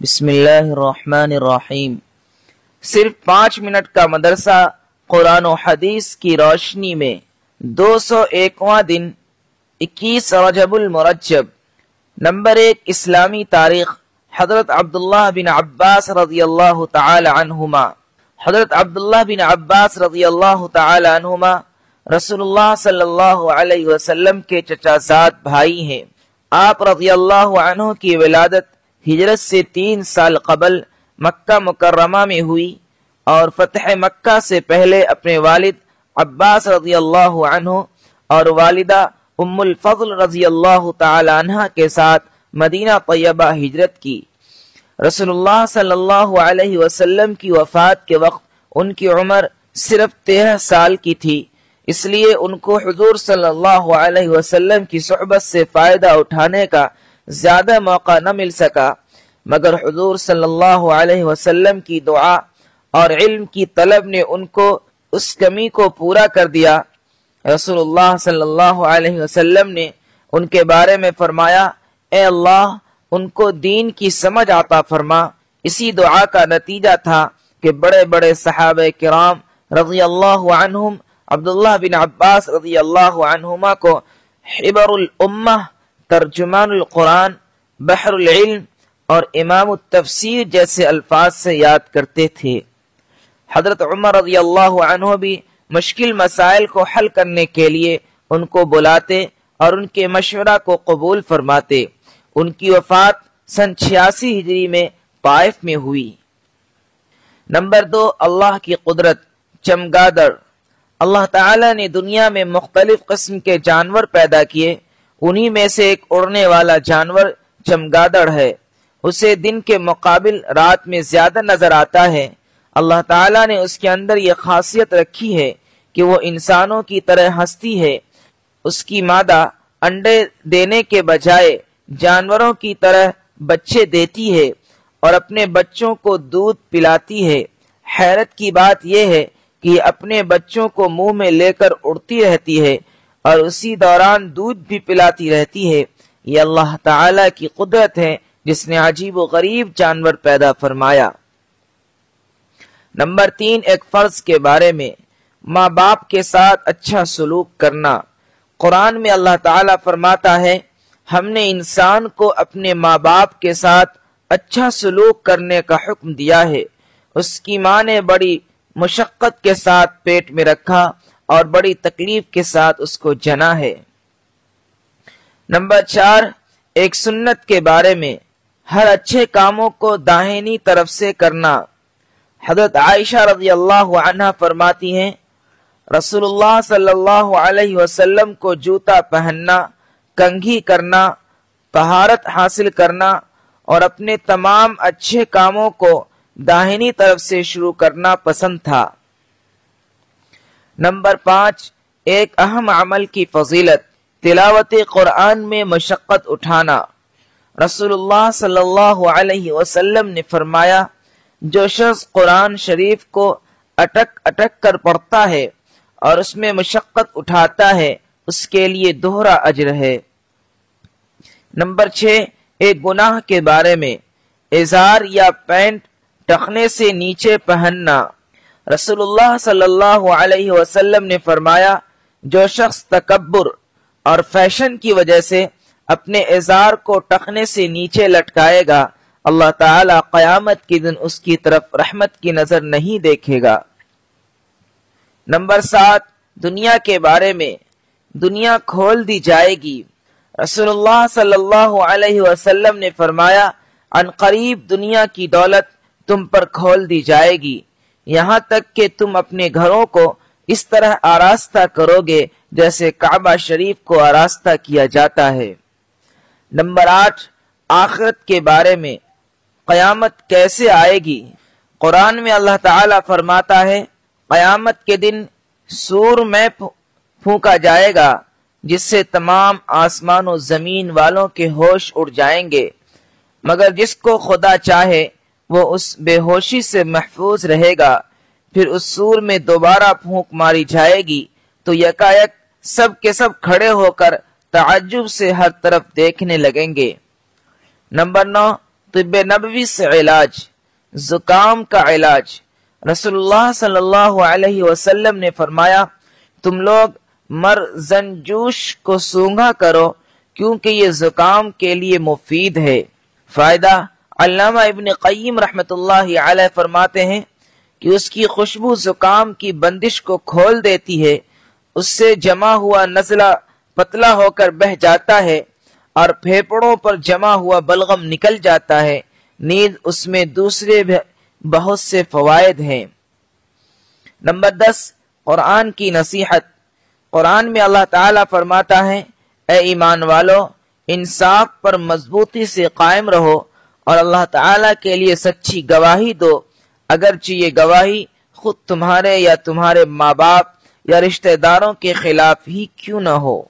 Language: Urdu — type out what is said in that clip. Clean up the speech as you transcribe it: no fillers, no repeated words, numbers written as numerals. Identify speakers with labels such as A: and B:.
A: بسم اللہ الرحمن الرحیم۔ صرف 5 منٹ کا مدرسہ قرآن و حدیث کی روشنی میں 201واں دن 21 رجب المرجب۔ نمبر 1 اسلامی تاریخ۔ حضرت عبداللہ بن عباس رضی اللہ تعالی عنہما حضرت عبداللہ بن عباس رضی اللہ تعالی عنہما رسول اللہ صلی اللہ علیہ وسلم کے چچا زاد بھائی ہیں۔ آپ رضی اللہ عنہ کی ولادت ہجرت سے 3 سال قبل مکہ مکرمہ میں ہوئی اور فتح مکہ سے پہلے اپنے والد عباس رضی اللہ عنہ اور والدہ ام الفضل رضی اللہ تعالی عنہ کے ساتھ مدینہ طیبہ ہجرت کی۔ رسول اللہ صلی اللہ علیہ وسلم کی وفات کے وقت ان کی عمر صرف 13 سال کی تھی، اس لیے ان کو حضور صلی اللہ علیہ وسلم کی صحبت سے فائدہ اٹھانے کا زیادہ موقع نہ مل سکا، مگر حضور صلی اللہ علیہ وسلم کی دعا اور علم کی طلب نے ان کو اس کمی کو پورا کر دیا۔ رسول اللہ صلی اللہ علیہ وسلم نے ان کے بارے میں فرمایا، اے اللہ ان کو دین کی سمجھ عطا فرما۔ اسی دعا کا نتیجہ تھا کہ بڑے بڑے صحابہ کرام رضی اللہ عنہم عبداللہ بن عباس رضی اللہ عنہما کو حبر الامہ، ترجمان القرآن، بحر العلم اور امام التفسیر جیسے الفاظ سے یاد کرتے تھے۔ حضرت عمر رضی اللہ عنہ بھی مشکل مسائل کو حل کرنے کے لیے ان کو بلاتے اور ان کے مشورہ کو قبول فرماتے۔ ان کی وفات سن 86 ہجری میں طائف میں ہوئی۔ نمبر 2 اللہ کی قدرت۔ چمگادڑ۔ اللہ تعالی نے دنیا میں مختلف قسم کے جانور پیدا کیے، انہی میں سے ایک اڑنے والا جانور چمگادڑ ہے۔ اسے دن کے مقابل رات میں زیادہ نظر آتا ہے۔ اللہ تعالیٰ نے اس کے اندر یہ خاصیت رکھی ہے کہ وہ انسانوں کی طرح ہنستی ہے۔ اس کی مادہ انڈے دینے کے بجائے جانوروں کی طرح بچے دیتی ہے اور اپنے بچوں کو دودھ پلاتی ہے۔ حیرت کی بات یہ ہے کہ یہ اپنے بچوں کو منہ میں لے کر اڑتی رہتی ہے اور اسی دوران دودھ بھی پلاتی رہتی ہے۔ یہ اللہ تعالی کی قدرت ہے جس نے عجیب و غریب جانور پیدا فرمایا۔ نمبر 3 ایک فرض کے بارے میں۔ ماں باپ کے ساتھ اچھا سلوک کرنا۔ قرآن میں اللہ تعالیٰ فرماتا ہے، ہم نے انسان کو اپنے ماں باپ کے ساتھ اچھا سلوک کرنے کا حکم دیا ہے۔ اس کی ماں نے بڑی مشقت کے ساتھ پیٹ میں رکھا اور بڑی تکلیف کے ساتھ اس کو جنا ہے۔ نمبر 4 ایک سنت کے بارے میں۔ ہر اچھے کاموں کو داہنی طرف سے کرنا۔ حضرت عائشہ رضی اللہ عنہ فرماتی ہیں، رسول اللہ صلی اللہ علیہ وسلم کو جوتا پہننا، کنگھی کرنا، طہارت حاصل کرنا اور اپنے تمام اچھے کاموں کو داہنی طرف سے شروع کرنا پسند تھا۔ نمبر 5 ایک اہم عمل کی فضیلت۔ تلاوت قرآن میں مشقت اٹھانا۔ رسول اللہ صلی اللہ علیہ وسلم نے فرمایا، جو شخص قرآن شریف کو اٹک اٹک کر پڑھتا ہے اور اس میں مشقت اٹھاتا ہے، اس کے لیے دوہرا اجر ہے۔ نمبر 6 ایک گناہ کے بارے میں۔ ازار یا پینٹ ٹخنے سے نیچے پہننا۔ رسول اللہ صلی اللہ علیہ وسلم نے فرمایا، جو شخص تکبر اور فیشن کی وجہ سے اپنے ازار کو ٹخنے سے نیچے لٹکائے گا، اللہ تعالی قیامت کے دن اس کی طرف رحمت کی نظر نہیں دیکھے گا۔ نمبر 7 دنیا کے بارے میں۔ دنیا کھول دی جائے گی۔ رسول اللہ صلی اللہ علیہ وسلم نے فرمایا، عن قریب دنیا کی دولت تم پر کھول دی جائے گی، یہاں تک کہ تم اپنے گھروں کو اس طرح آراستہ کرو گے جیسے کعبہ شریف کو آراستہ کیا جاتا ہے۔ نمبر 8 آخرت کے بارے میں۔ قیامت کیسے آئے گی؟ قرآن میں اللہ تعالیٰ فرماتا ہے، قیامت کے دن سور میں پھونکا جائے گا جس سے تمام آسمان و زمین والوں کے ہوش اڑ جائیں گے، مگر جس کو خدا چاہے وہ اس بے ہوشی سے محفوظ رہے گا۔ پھر اس سور میں دوبارہ پھونک ماری جائے گی تو یکایک سب کے سب کھڑے ہو کر تعجب سے ہر طرف دیکھنے لگیں گے۔ نمبر 9 طب نبوی سے علاج، زکام کا علاج۔ رسول اللہ صلی اللہ علیہ وسلم نے فرمایا تم لوگ مرزنجوش کو سونگھا کرو کیونکہ یہ زکام کے لیے مفید ہے۔ فائدہ، علامہ ابن قیم رحمت اللہ علیہ فرماتے ہیں کہ اس کی خوشبو زکام کی بندش کو کھول دیتی ہے، اس سے جمع ہوا نزلہ پتلا ہو کر بہہ جاتا ہے اور پھیپڑوں پر جمع ہوا بلغم نکل جاتا ہے۔ نیز اس میں دوسرے بہت سے فوائد ہیں۔ نمبر 10، قرآن کی نصیحت۔ قرآن میں اللہ تعالیٰ فرماتا ہے اے ایمان والو، انصاف پر مضبوطی سے قائم رہو اور اللہ تعالیٰ کے لیے سچی گواہی دو، اگرچہ یہ گواہی خود تمہارے یا تمہارے ماں باپ یا رشتہ داروں کے خلاف ہی کیوں نہ ہو۔